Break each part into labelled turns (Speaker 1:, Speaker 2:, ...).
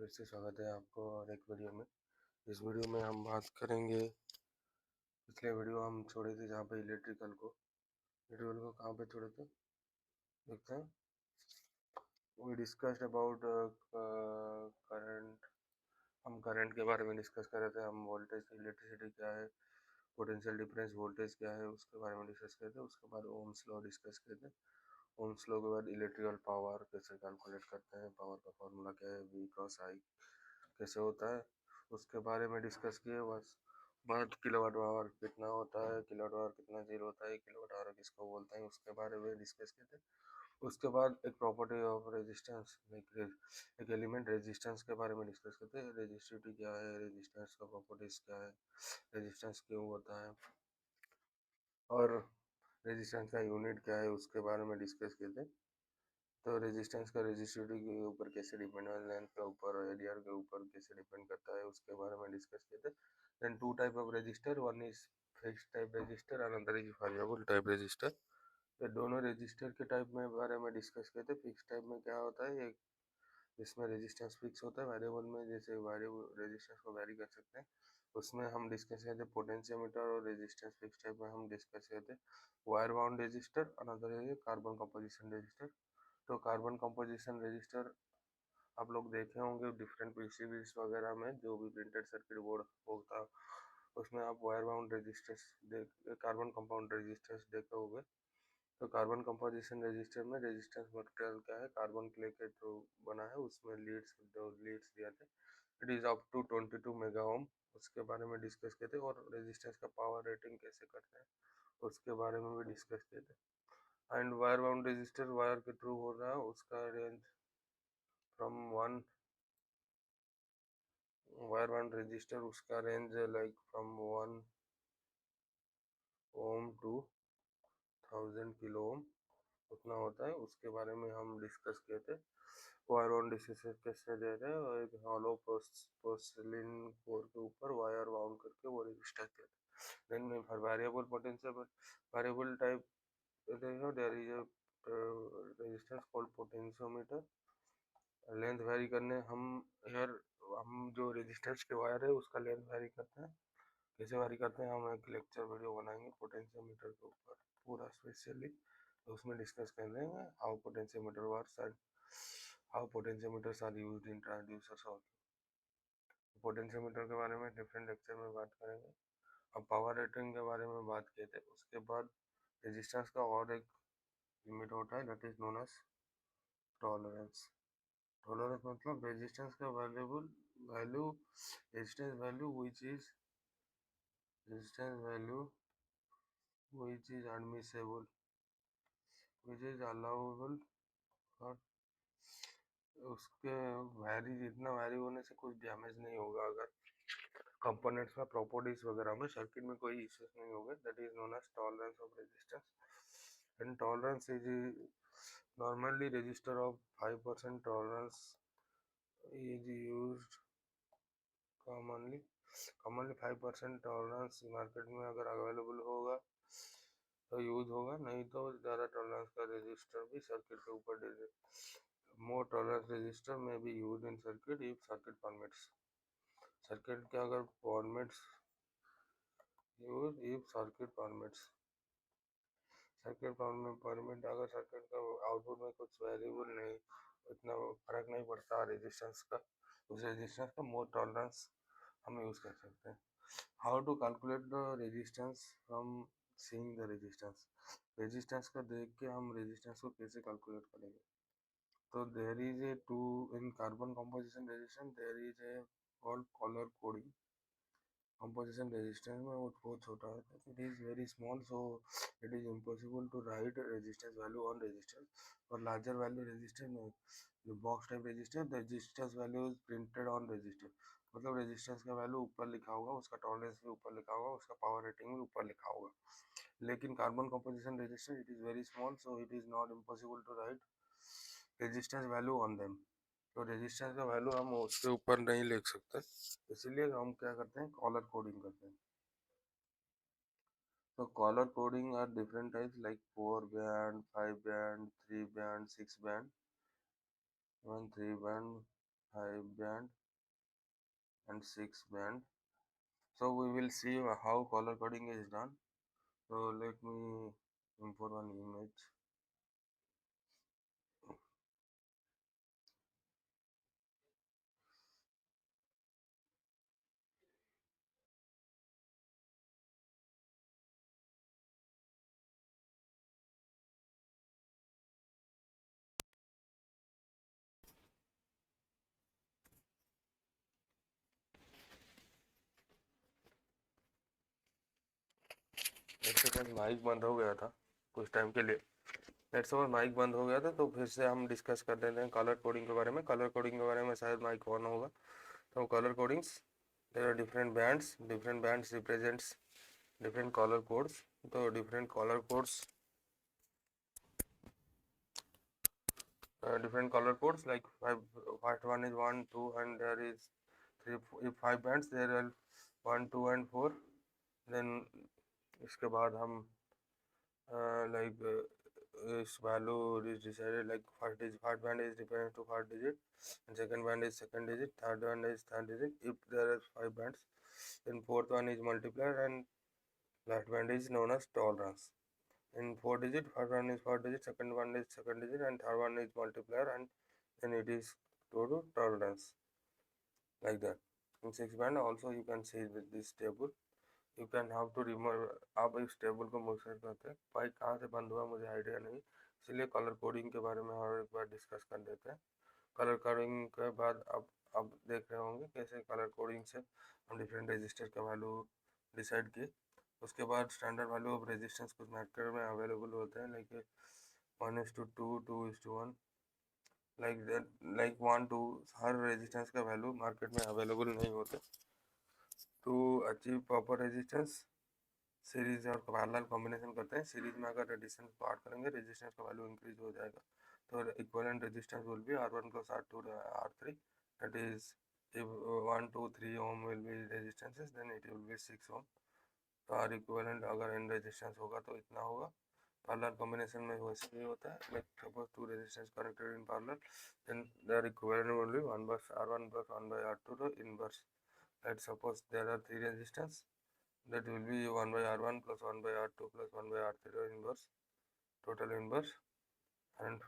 Speaker 1: फिर से स्वागत है आपको और एक वीडियो में। इस वीडियो में हम बात करेंगे, पिछले वीडियो हम छोड़े थे जहाँ पे इलेक्ट्रिकल को कहाँ पे छोड़े थे देखते हैं। We discussed about current. हम करंट के बारे में डिस्कस कर रहे थे। हम वोल्टेज, इलेक्ट्रिसिटी क्या है, पोटेंशियल डिफरेंस वोल्टेज क्या है, उसके बारे में डिस्कस किए थे। उसके बाद ओम्स लॉ डिस्कस किए थे। ओम्स लॉ के बाद इलेक्ट्रिकल पावर कैसे कैलकुलेट करते हैं, पावर का फॉर्मूला क्या है, V क्रॉस I कैसे होता है, उसके बारे में डिस्कस किए। बस बात किलोवाट आवर कितना होता है, किलोवाट आवर कितना जीरो होता है, किलोवाट आवर किसको बोलते हैं, उसके बारे में डिस्कस किए थे। उसके बाद एक प्रॉपर्टी ऑफ रेजिस्टेंस, एक एलिमेंट रेजिस्टेंस के बारे में डिस्कस करते हैं। रेजिस्टिविटी क्या है, रेजिस्टेंस का प्रॉपर्टीज क्या है, रेजिस्टेंस क्यों होता है, और रेजिस्टेंस का यूनिट क्या है, उसके बारे में डिस्कस किए थे। तो रेजिस्टेंस का रेजिस्टिविटी के ऊपर कैसे डिपेंड है, लेंथ के ऊपर, एरिया के ऊपर कैसे डिपेंड करता है, उसके बारे में डिस्कस किए थे। Then two type of register, one is fix type register, another is variable type register. ये दोनों रजिस्टर के टाइप में बारे में डिस्कस किए थे। फिक्स टाइप में क्या होता है, एक इसमें रेजिस्टेंस फिक्स होता है। वेरिएबल में जैसे वेरिएबल रेजिस्टेंस को वेरी कर सकते हैं, उसमें हम डिस्कस किए थे पोटेंशियोमीटर। और रेजिस्टेंस फिक्स टाइप में हम डिस्कस किए थे वायर बाउंड रजिस्टर, अनदर है कार्बन कंपोजिशन रजिस्टर। तो कार्बन कंपोजिशन रजिस्टर आप लोग देखे होंगे डिफरेंट पीसीबीज वगैरह में, जो भी प्रिंटेड सर्किट बोर्ड होता उसमें आप wire bound registers carbon compound registers देखे होंगे। तो कार्बन कंपोजिशन रजिस्टर में रेजिस्टेंस मटेरियल क्या है, कार्बन क्ले के थ्रू बना है, उसमें लीड्स दिए थे। It is up to 22 mega ohm, उसके बारे में डिस्कस किए थे। और रेजिस्टेंस का पावर रेटिंग कैसे करते हैं, उसके बारे में भी डिस्कस किए थे। And wire bound resistor wire के थ्रू हो रहा है, उसका range from one wire bound resistor, उसका range like from 1 ohm to 1000 kilo ohm उतना होता है। उसके बारे में हम डिस्कस किए थे। वायर बाउंड डिस्कस कैसे दे रहे हैं, और एक हॉलो पोर्सिलिन कोर के ऊपर वायर बाउंड करके वो रजिस्टर किए थे। देन में for variable potential, variable type there is a resistance called potentiometer. Length vary करने हम जो रेजिस्टेंस के वायर है उसका लेंथ वेरी करते हैं। कैसे वेरी करते हैं, हम एक लेक्चर वीडियो बनाएंगे पोटेंशियोमीटर के ऊपर पूरा स्पेशली। तो उसमें डिस्कस कर देंगे how potentiometer works and how potentiometers are used in transducers. और पोटेंशियोमीटर के बारे में डिफरेंट लेक्चर में बात करेंगे। अब पावर रेटिंग के बारे में बात किए थे। उसके बाद रेजिस्टेंस का और एक लिमिट होता है, that is known as tolerance. Tolerance मतलब रेजिस्टेंस का value resistance value resistance value which is admissible, which is allowable, और उसके इतना वैरी होने से कुछ डैमेज नहीं होगा। अगर कंपोनेंट्स में प्रॉपर्टीज वगैरह में सर्किट में कोई इश्यूज नहीं होगा, that is known as tolerance of resistance. And tolerance is normally register of 5% tolerance is used commonly. Commonly 5% tolerance market में अगर अवेलेबल होगा तो यूज होगा, नहीं तो ज़्यादा टॉलरेंस का रजिस्टर भी सर्किट के ऊपर मोर टॉलरेंस रजिस्टर में भी use in circuit if circuit permits. Circuit के अगर permits use if circuit permits, circuit permit अगर सर्किट का आउटपुट में कुछ वेरिएबल नहीं, इतना फर्क नहीं पड़ता रेजिस्टेंस का, उस रेजिस्टेंस का मोर टॉलरेंस हम यूज कर सकते हैं। How to calculate the resistance from seeing the resistance. Resistance का देख के हम रेजिस्टेंस को कैसे कैलकुलेट करेंगे। तो there is a two in carbon composition resistance, there is a called colour coding. Composition resistance में वो बहुत छोटा होता है, it is very small, so it is impossible to write resistance value on resistance. और larger value resistance में जो box type resistance value is printed on resistance, मतलब रेजिस्टेंस का वैल्यू ऊपर लिखा होगा, उसका टॉलरेंस भी ऊपर लिखा होगा, उसका पावर रेटिंग भी ऊपर लिखा होगा। लेकिन carbon composition resistance it is very small, so it is not impossible to write resistance value on them. तो रेजिस्टेंस का वैल्यू हम उसके ऊपर नहीं लिख सकते, इसीलिए हम क्या करते हैं, कॉलर कोडिंग करते हैं। तो colour coding are different types like 4 band, 5 band, 3 band, 6 band, 1 3 band, 5 band and 6 band. So we will see how color coding is done. So let me import one image. Mic बंद हो गया था कुछ time के लिए। Let's suppose mic बंद हो गया था, तो फिर से हम डिस्कस कर देते हैं कलर कोडिंग के बारे में। कलर कोडिंग के बारे में शायद माइक ऑन होगा। तो colour codings, there are different bands represents different color codes. So different color codes, like first one is 1 2 and there is 3 if 5 bands there are 1 2 and 4. Then इसके बाद हम like this value is decided like first band is referring to first digit, and second band is second digit, third band is third digit if there are 5 bands. Then fourth one is multiplier and last band is known as tolerance. In 4 digit, first one is 4 digit, second one is second digit, and third one is multiplier, and then it is to tolerance, like that. In 6 band also you can see with this table. You can have to remove, आप इस table को मुझसे करते हैं। भाई कहाँ से बंद हुआ मुझे आइडिया नहीं, इसलिए कलर कोडिंग के बारे में और एक बार डिस्कस कर देते हैं। कलर कोडिंग के बाद अब देख रहे होंगे कैसे कलर कोडिंग से हम डिफरेंट रजिस्टर का वैल्यू डिसाइड किए। उसके बाद स्टैंडर्ड वैल्यू ऑफ रेजिस्टेंस कुछ मार्केट में अवेलेबल होते हैं, लाइक 1:2, 2:1, लाइक दैट, लाइक 1 2। हर रेजिस्टेंस का वैल्यू मार्केट में अवेलेबल नहीं होते। To achieve proper resistance series और पैरेलल कॉम्बिनेशन करते हैं। सीरीज में अगर रेजिस्टेंस को ऐड करेंगे रेजिस्टेंस का वैल्यू इंक्रीज हो जाएगा। तो equivalent resistance will B R1 + R2 R3, that is if 1 2 3 ohm will be resistances, then it will be 6 ohm. तो आर इक्विवेलेंट अगर एन रेजिस्टेंस होगा तो इतना होगा। पैरेलल कॉम्बिनेशन में वैसे ही होता है, like suppose 2 resistance connected in parallel, then there equivalent will be 1/R1 + 1/R2 to inverse. Let's suppose there are 3 resistance, that will be 1/R1 + 1/R2 + 1/R3 to inverse, total inverse, and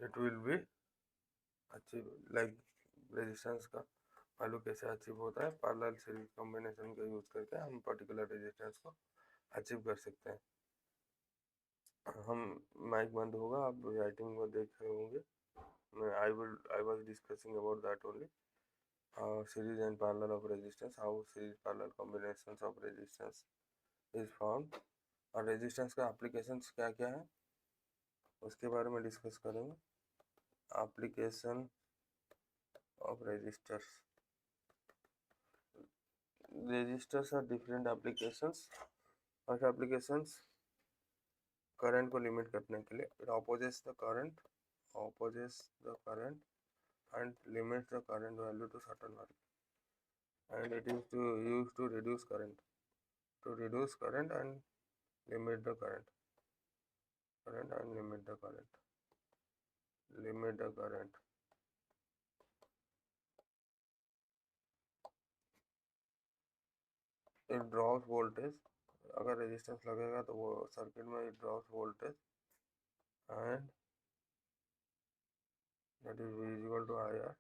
Speaker 1: it will be achieve, like resistance का value कैसे achieve होता है, parallel series combination का use करके हम particular resistance को achieve कर सकते हैं। हम माइक बंद होगा, आप राइटिंग को देख रहे होंगे। I was discussing about that only, series and parallel of resistance, how series parallel combinations of resistance is formed, और रेजिस्टेंस का एप्लीकेशंस क्या क्या है उसके बारे में डिस्कस करेंगे। Application of resistors are different applications. First applications current को लिमिट करने के लिए, it opposes the current and limits the current value to certain value, and it is used to reduce current and limit the current. It draws voltage, अगर resistance लगेगा तो वो circuit में it draws voltage, and that is V is equal to IR,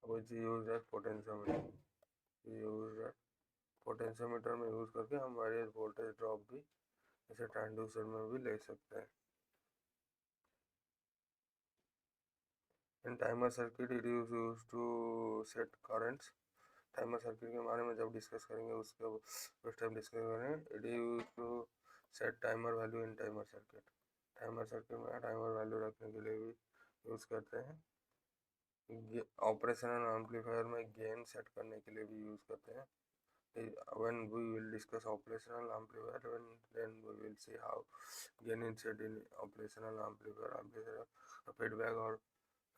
Speaker 1: which is used as potentiometer. Potentiometer में use करके हम various voltage drop भी इसे ट्रांसड्यूसर में भी ले सकते हैं। In timer circuit it is used to set currents. Timer circuit के बारे में जब डिस्कस करेंगे उस टाइम डिस्कस करेंगे। It is used to set timer value in timer circuit. Timer circuit में टाइमर वैल्यू रखने के लिए भी यूज़ करते हैं। ऑपरेशनल एम्पलीफायर में गेन सेट करने के लिए भी यूज़ करते हैं। When we will discuss operational amplifier, then we will see how gain is set in operational amplifier feedback और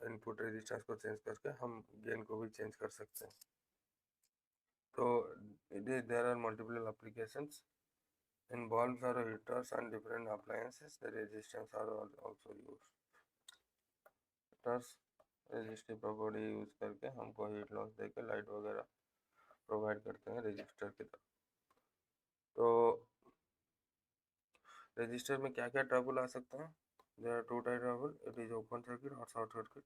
Speaker 1: इनपुट रेजिस्टेंस को चेंज करके हम गेन को भी चेंज कर सकते हैं। तो there are multiple applications in bulbs or heaters and different appliances. The resistance are also used. Heaters resistive property use करके हमको हीट लॉस देके लाइट वगैरह प्रोवाइड करते हैं रेजिस्टर की तरफ। तो रेजिस्टर में क्या क्या ट्रबल आ सकता है? There are two type trouble, it is open circuit और short circuit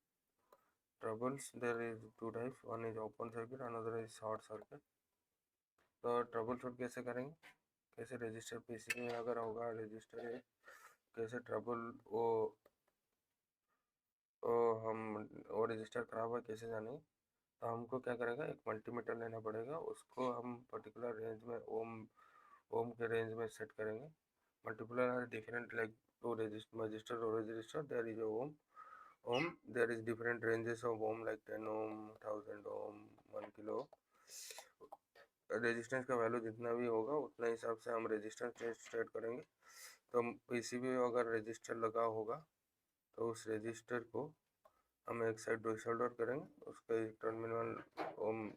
Speaker 1: troubles. There is two types, one is open circuit, another is short circuit. तो ट्रबल शूट कैसे करेंगे, कैसे रजिस्टर पीसीबी में अगर होगा रजिस्टर है, कैसे ट्रबल वो रजिस्टर खराब है कैसे जानेंगे? तो हमको क्या करेगा, एक मल्टीमीटर लेना पड़ेगा, उसको हम पर्टिकुलर रेंज में ओम के रेंज में सेट करेंगे। Multiplier are different like two resistor और resistor, there is ohm there is different ranges of ohm like 10 ohm, 1000 ohm, 1 kilo. Resistance का वैल्यू जितना भी होगा उतना हिसाब से हम रेजिस्टेंस सेट करेंगे। तो पीसीबी में अगर रजिस्टर लगा होगा तो उस रजिस्टर को हम एक साइड डिसोल्डर करेंगे, उसका एक टर्मिनल ओम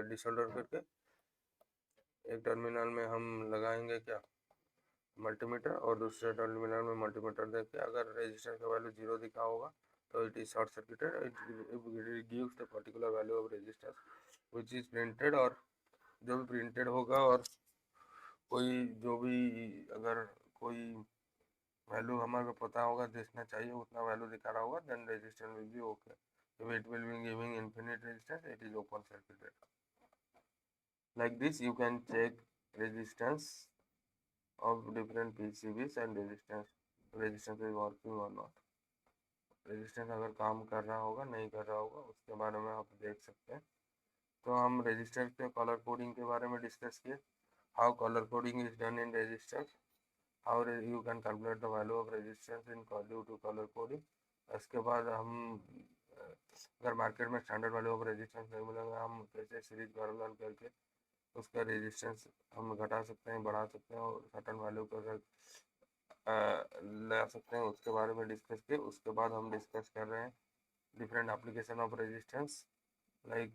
Speaker 1: डिसोल्डर करके एक टर्मिनल में हम लगाएंगे क्या, मल्टीमीटर, और दूसरे टर्मिनल में मल्टीमीटर देके अगर रजिस्टर का वैल्यू 0 दिखा होगा तो it is short circuited, it gives the particular value of register which is printed. और जो भी प्रिंटेड होगा और कोई जो भी अगर कोई वैल्यू हमारे को पता होगा जितना चाहिए उतना वैल्यू दिखा रहा होगा, then resistance will be okay. If it will be giving infinite resistance, it is open circuit. Like this you can check resistance of different PCBs and resistance is working or not. Resistance अगर काम कर रहा होगा नहीं कर रहा होगा उसके बारे में आप देख सकते हैं। तो हम रजिस्टर के कलर कोडिंग के बारे में डिस्कस किए, how colour coding is done in register, how you can calculate the value of resistance in due to colour coding. उसके बाद हम अगर मार्केट में स्टैंडर्ड वैल्यू ऑफ रेजिस्टेंस नहीं मिलेगा, हम कैसे सीरीज पैरेलल करके उसका रेजिस्टेंस हम घटा सकते हैं, बढ़ा सकते हैं और सर्टेन वैल्यू को ला सकते हैं, उसके बारे में डिस्कस किए। उसके बाद हम डिस्कस कर रहे हैं different application of resistance like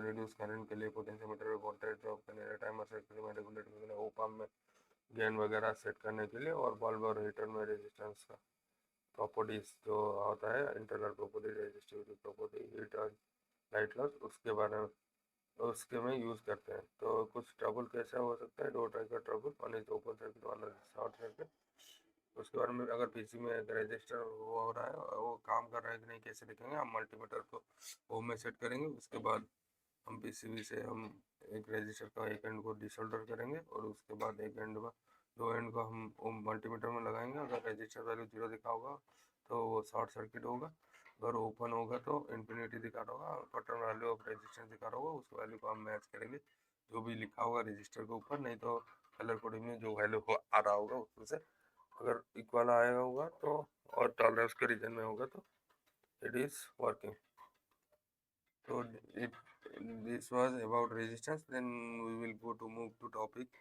Speaker 1: reduce current के लिए पोटेंशियोमीटर में वोल्टेज ड्रॉप करने, टाइमर सर्किट में रेगुलेट करने, ओपम में गेन वगैरह सेट करने के लिए, और बल्ब और हीटर में रेजिस्टेंस का प्रॉपर्टीज जो होता है internal properties, resistivity property, heat और लाइट लॉस, उसके बारे में उसके में यूज़ करते हैं। तो कुछ ट्रबल कैसा हो सकता है, दो टाइप का trouble, one is open circuit, one is short circuit. उसके बारे में अगर पीसी में एक रजिस्टर वो हो रहा है वो काम कर रहा है कि नहीं कैसे देखेंगे, हम मल्टीमीटर को ओम में सेट करेंगे। उसके बाद हम पीसीबी से हम एक रजिस्टर का एक एंड को डिसोल्डर करेंगे और उसके बाद एक एंड में दो एंड को हम मल्टीमीटर में लगाएंगे। अगर रजिस्टर वैल्यू 0 दिखा होगा तो वो शॉर्ट सर्किट होगा, अगर ओपन होगा तो इन्फिनिटी दिखा रहा होगा, टोटल वैल्यू ऑफ रेजिस्टेंस दिखा रहा होगा, उस वैल्यू को हम मैच करेंगे जो भी लिखा होगा रजिस्टर के ऊपर, नहीं तो कलर कोडिंग में जो वैल्यू आ रहा होगा उसमें से अगर इक्वल आएगा होगा तो, और टॉलरेंस के रीजन में होगा तो it is working. So this was about resistance. Then we will go to move to topic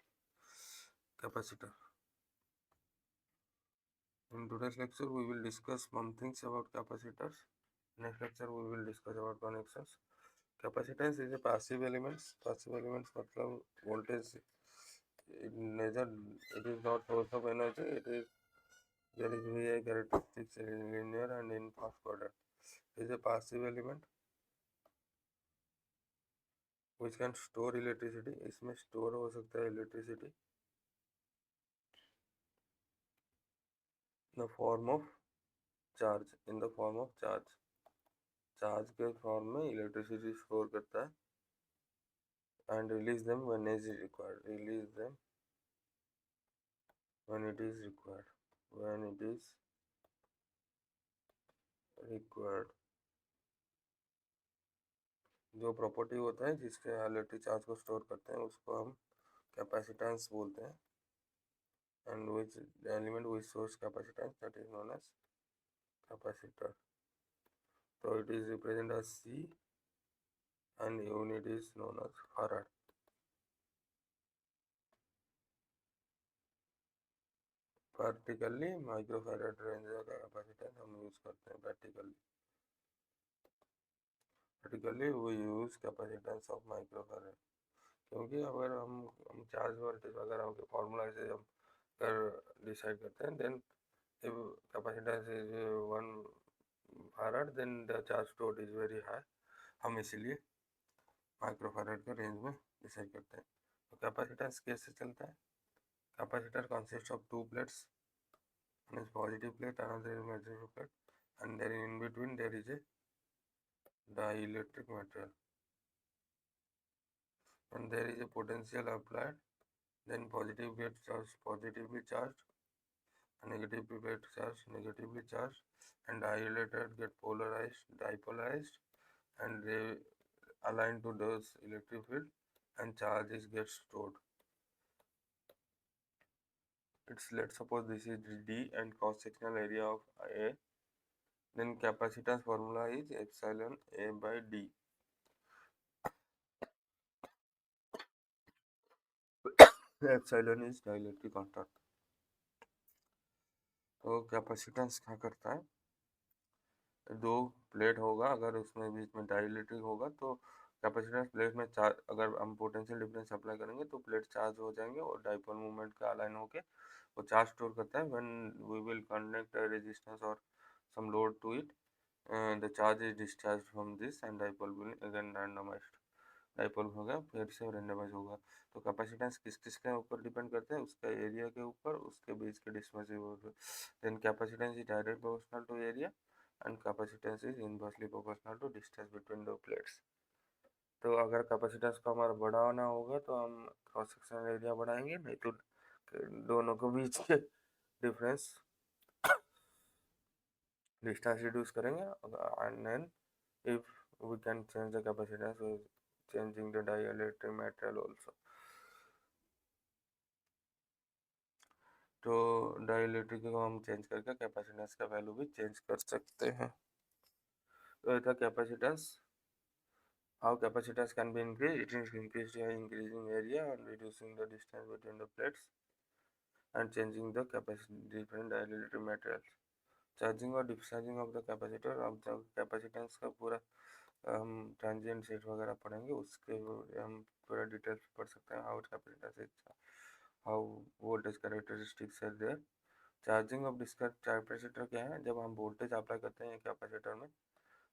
Speaker 1: capacitor. In today's lecture we will discuss some things about capacitors. Next lecture we will discuss about connections. Capacitance is a passive elements. Passive elements मतलब voltage in nature it is not source of energy. It is there is VI characteristics in linear and in fast order. It is a passive element which can store electricity. इसमें store हो सकता है electricity in the form of charge, in the form of charge, charge के form में electricity store करता है, and release them when is required, release them when it is required, when it is required। जो property होता है जिसके electric charge को store करते हैं उसको हम कैपेसिटेंस बोलते हैं, and which element which stores capacitance that is known as capacitor। so it is represented as C and unit is known as farad। Practically microfarad range का कैपेसिटेंस हम use करते हैं प्रैक्टिकली वो यूज कैपेसिटेंस ऑफ माइक्रोफैराड, क्योंकि अगर हम charge voltage वगैरह के फॉर्मूला से हम कर डिसाइड करते हैं, then capacitance is 1 farad, then the charge stored is very high. हम इसीलिए माइक्रोफैराड के रेंज में डिसाइड करते हैं। तो कैपेसिटेंस कैसे चलता है? Capacitor consist of to plates, one is positive plate, another is negative plate, and then in between there is a dielectric material, and there is a potential applied, then positive gets charged positively charged, and negative gets charged negatively charged, and dielectric get polarized, depolarized, and they align to those electric field, and charges get stored. Let's suppose this is D and cross sectional area of A, then capacitance formula is epsilon A by D. Epsilon is dielectric constant. तो capacitance क्या करता है? दो plate होगा, अगर उसमें बीच में dielectric होगा तो कैपेसिटेंस प्लेट में चार्ज, अगर हम पोटेंशियल डिफरेंस अप्लाई करेंगे तो प्लेट चार्ज हो जाएंगे और डाइपोल मूवमेंट का अलाइन होके वो चार्ज स्टोर करता है। When we will connect a resistance और some load to it, the charge is discharge from this and dipole will again randomized, dipole होगा फिर से रेंडमाइज होगा। तो कैपेसिटेंस किस किस के ऊपर डिपेंड करता है? उसका एरिया के ऊपर, उसके बीच के डिस्टेंस के ऊपर। Then capacitance is direct proportional to area and capacitance is inversely proportional to distance between दो प्लेट्स। तो अगर कैपेसिटेंस को हमारा बढ़ाना होगा तो हम क्रॉस सेक्शनल एरिया बढ़ाएंगे, नहीं तो दोनों के बीच के डिफरेंस डिस्टेंस रिड्यूस करेंगे। And then if we can change the capacitance with changing the dielectric material also. तो डाइलेक्ट्रिक को हम चेंज करके कैपेसिटेंस का वैल्यू भी चेंज कर सकते हैं। तो ये था capacitance. How capacitance can be increase? It is increase by increasing area and reducing the distance between the plates and changing the capacity different dielectric materials. Charging और डिस्चार्जिंग ऑफ द कैपेसिटर। अब जब capacitance का पूरा हम transient set वगैरह पढ़ेंगे उसके हम पूरा डिटेल्स पढ़ सकते हैं। How capacitance is, how voltage characteristics है there. Charging of discharge capacitor क्या है? जब हम वोल्टेज अप्लाई करते हैं कैपेसिटर में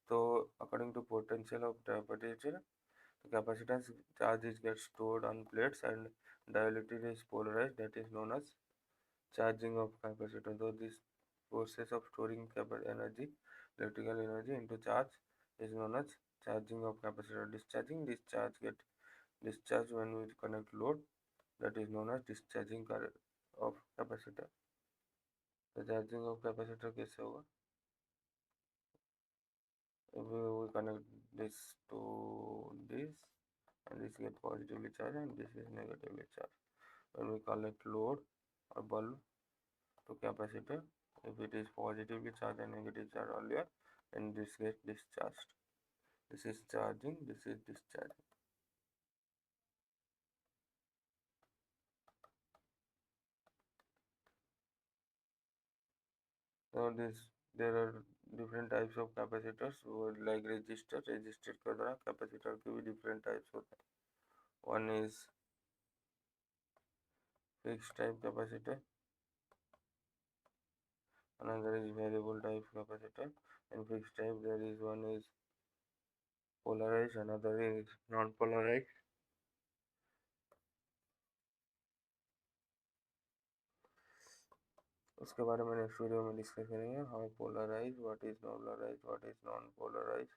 Speaker 1: तो according to potential of capacitor, तो capacitance charge is get stored on plates and dielectric is polarised, that is known as charging of capacitor. तो this process of storing energy, electrical energy into charge is known as charging of capacitor. Discharging, discharge get discharged when we connect load, that is known as discharging of capacitor. The charging of capacitor कैसे होगा? If we connect this to this and this get positively charged and this is negatively charged. When we connect load or bulb to capacitor, if it is positively charged and negative charged earlier, and this gets discharged. This is charging, this is discharging. So there are different types of capacitors like resistor के द्वारा capacitor के भी different types होते हैं। One is fixed type capacitor, another is variable type capacitor. In fixed type there is one is polarized, another is non-polarized. उसके बारे में next video में डिस्कस करेंगे। How polarise, what is polarise, what is non polarise.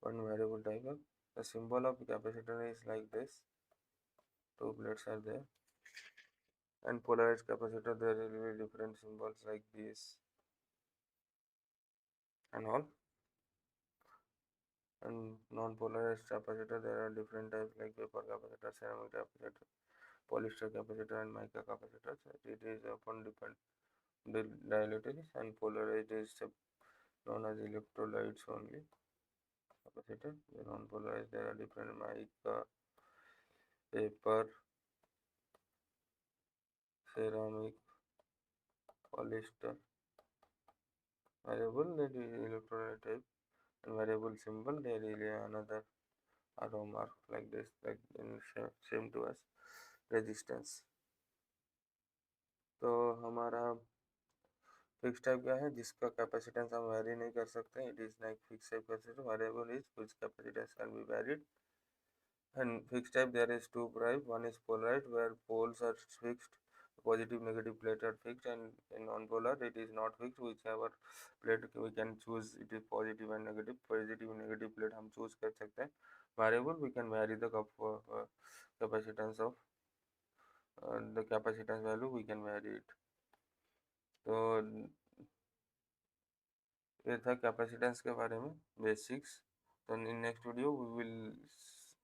Speaker 1: One variable type of, the symbol of capacitor is like this, two plates are there, and polarized capacitor there will be different symbols like this and all. And non-polarized capacitor there are different types like vapor capacitor, ceramic capacitor, polyester capacitor and mica capacitor. It is upon depend the dielectric, and polarized is known as electrolytes only capacitor. The non-polarized there are different mica, paper, ceramic, polyester. Variable, that is electrolyte type, and variable symbol there is another arrow mark like this, like in same to as resistance. तो हमारा fix type क्या है, जिसका capacitance हम very नहीं कर सकते, it is like fix type capacitor, variable is which capacitance can be varied. And fixed type there is two type, one is polarized where poles are fixed, positive negative plate are fixed, and in non-polar it is not fixed, whichever plate we can choose, it is positive and negative. Positive negative plate हम choose कर सकते हैं. Variable we can vary the capacitance of the capacitance value we can vary it. तो ये था capacitance के बारे में बेसिक्स. तो in next video we will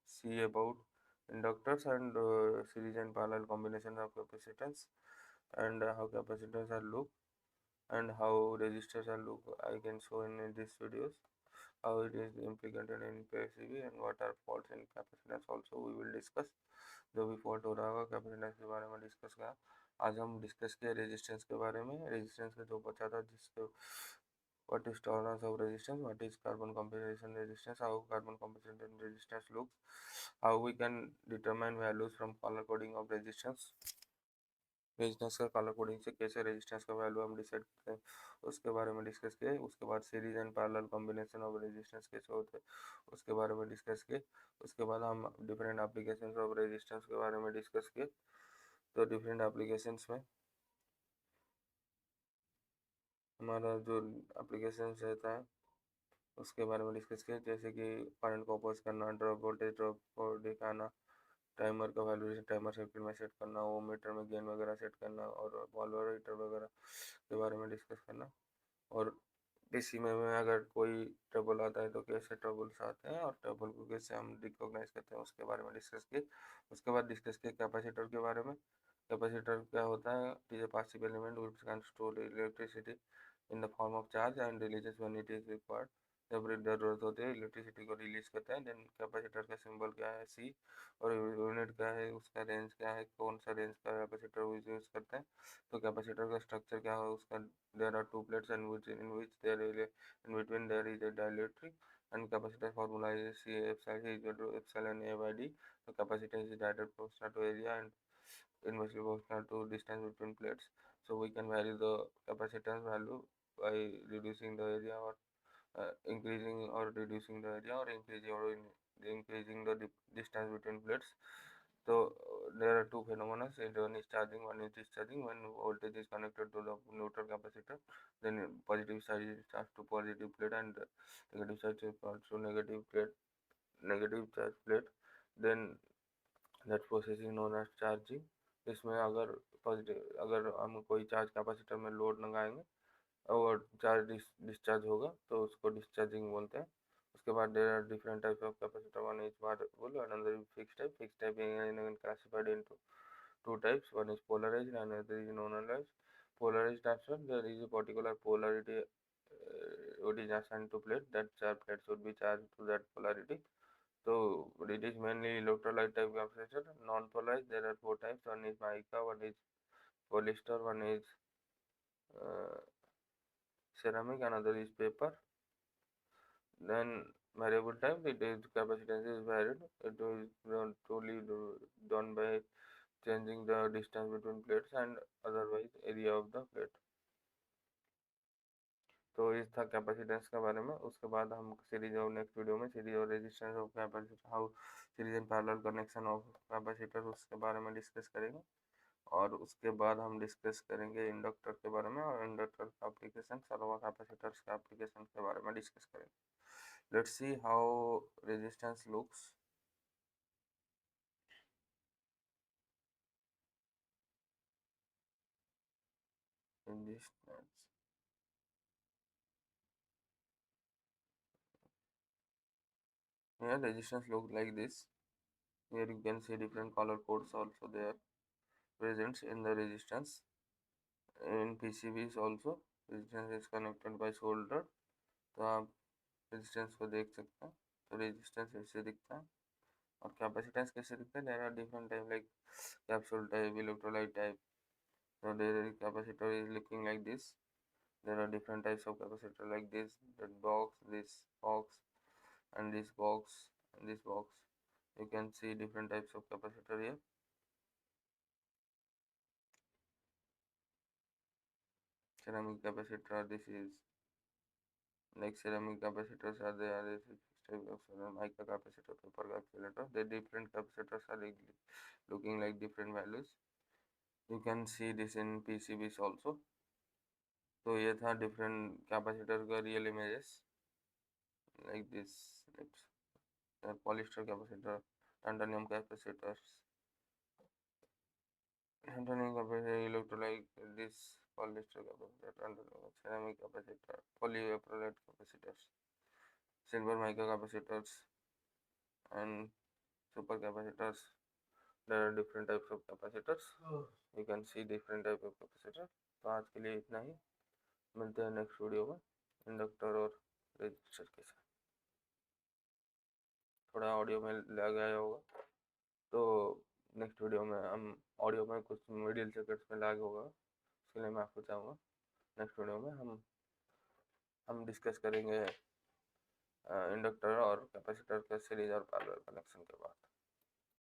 Speaker 1: see about inductors and series and parallel combination of capacitance, and how capacitors are look, and how resistors are look. I can show in these videos how it is implemented in PCB and what are faults in capacitance also we will discuss. जो भी fault हो रहा होगा capacitance के बारे में discuss किया. आज हम डिस्कस किए रेजिस्टेंस के बारे में. रेजिस्टेंस का जो बचा था जिसके what is tolerance of resistance, what is carbon compensation resistance, how carbon compensation resistance looks, how we can determine values from color coding of resistance. Resistance का कलर कोडिंग से कैसे रेजिस्टेंस का वैल्यू हम डिसाइड करते हैं उसके बारे में डिस्कस किए. उसके बाद series and parallel combination of resistance कैसे होते हैं उसके बारे में डिस्कस किए. उसके बाद हम डिफरेंट एप्लीकेशंस ऑफ रेजिस्टेंस के बारे में डिस्कस किए. तो डिफरेंट एप्लीकेशंस में हमारा जो एप्लीकेशंस रहता है उसके बारे में डिस्कस किया, जैसे कि करंट को अपोज करना, ड्रॉप वोल्टेज ड्रॉप को दिखाना, टाइमर का वैल्यूएशन टाइमर सर्किट में सेट करना, वो मीटर में गेन वगैरह सेट करना, और वॉल्वर हीटर वगैरह के बारे में डिस्कस करना. और डीसी में अगर कोई ट्रबल आता है तो कैसे ट्रबल्स आते हैं और ट्रबल को कैसे हम रिकॉग्नाइज करते हैं उसके बारे में डिस्कस किए. उसके बाद डिस्कस किए कैपेसिटर के बारे में. कैपेसिटर क्या होता है, it is a passive element which can store electricity in the form of charge and releases when it is required. जब जरूरत होती है इलेक्ट्रिसिटी को रिलीज करता है. देन कैपेसिटर का सिंबल क्या है, सी, और यूनिट क्या है, उसका रेंज क्या है, कौन सा रेंज का कैपेसिटर यूज करते हैं. तो कैपेसिटर का स्ट्रक्चर क्या है उसका, there are two plates and in which there is in between there is a dielectric, and capacitor formula is C epsilon is equal to epsilon A by D. So capacitance is directly proportional to area and inversely proportional to distance between plates. So we can vary the capacitance value by reducing the area, or increasing or reducing the area, or increasing the distance between plates. So there are two phenomena. One is charging, one is discharging. When voltage is connected to the neutral capacitor, then positive side is charged to positive plate and negative side is charged to negative plate, negative charge plate. Then that process is known as charging. इसमें अगर positive अगर हम कोई charge capacitor में load लगाएंगे और charge discharge होगा तो उसको डिस्चार्जिंग बोलते हैं. उसके बाद there are different types of capacitor. One is variable, another is fixed type. Fixed type is classified into two types. One is polarized and another is non-polarized. Polarized transfer, there is a particular polarity what is assigned to plate, that plate should be charged to that polarity. So it is mainly electrolyte type capacitor. Non-polarized, there are four types. One is mica, one is polyester, one is uh, ceramic, another is paper. Then variable type, it is capacitance is varied. It is totally done by changing the distance between plates and otherwise area of the plate. तो इस था capacitance के बारे में. उसके बाद हम series और नेक्स्ट वीडियो में सीरीज और resistance of capacitor, how series and parallel connection of capacitor उसके बारे में डिस्कस करेंगे. और उसके बाद हम डिस्कस करेंगे इंडक्टर के बारे में, और इंडक्टर का एप्लीकेशन, सर्वो कैपेसिटर्स का एप्लीकेशन के बारे में डिस्कस करेंगे. Let's see how resistance looks. Resistance. Here resistance look like this. Here you can see different color codes also there present in the resistance. In PCBs also resistance is connected by solder. तो आप resistance को देख सकते हैं. तो resistance ऐसे दिखता है. और कैपेसिटेंस कैसे दिखता है, there are different type like capsule type, electrolyte type. So there is capacitor is looking like this. There are different types of capacitor like this, that box, this box, and this box, and this box. You can see different types of capacitor here. ceramic capacitor. This is like ceramic capacitors are there. This is type of mica capacitor, paper capacitor. The different capacitors are looking like different values. You can see this in PCBs also. तो ये था different capacitor का real images like this. Polyester capacitor, titanium capacitors. Titanium capacitor, electrolyte, this polyester capacitor, ceramic capacitor, polyacrylate capacitors, silver mica capacitors, and super capacitors. There are different types of capacitors. You can see different type of capacitor. तो आज के लिए इतना ही, मिलते हैं next video में inductor और resistor के साथ. थोड़ा ऑडियो में लग आया होगा, तो नेक्स्ट वीडियो में हम ऑडियो में कुछ मिडिल सेकंड्स में लैग होगा, उसके लिए मैं आपको चाहूँगा नेक्स्ट वीडियो में हम डिस्कस करेंगे इंडक्टर और कैपेसिटर का सीरीज और पैरेलल कनेक्शन के बाद.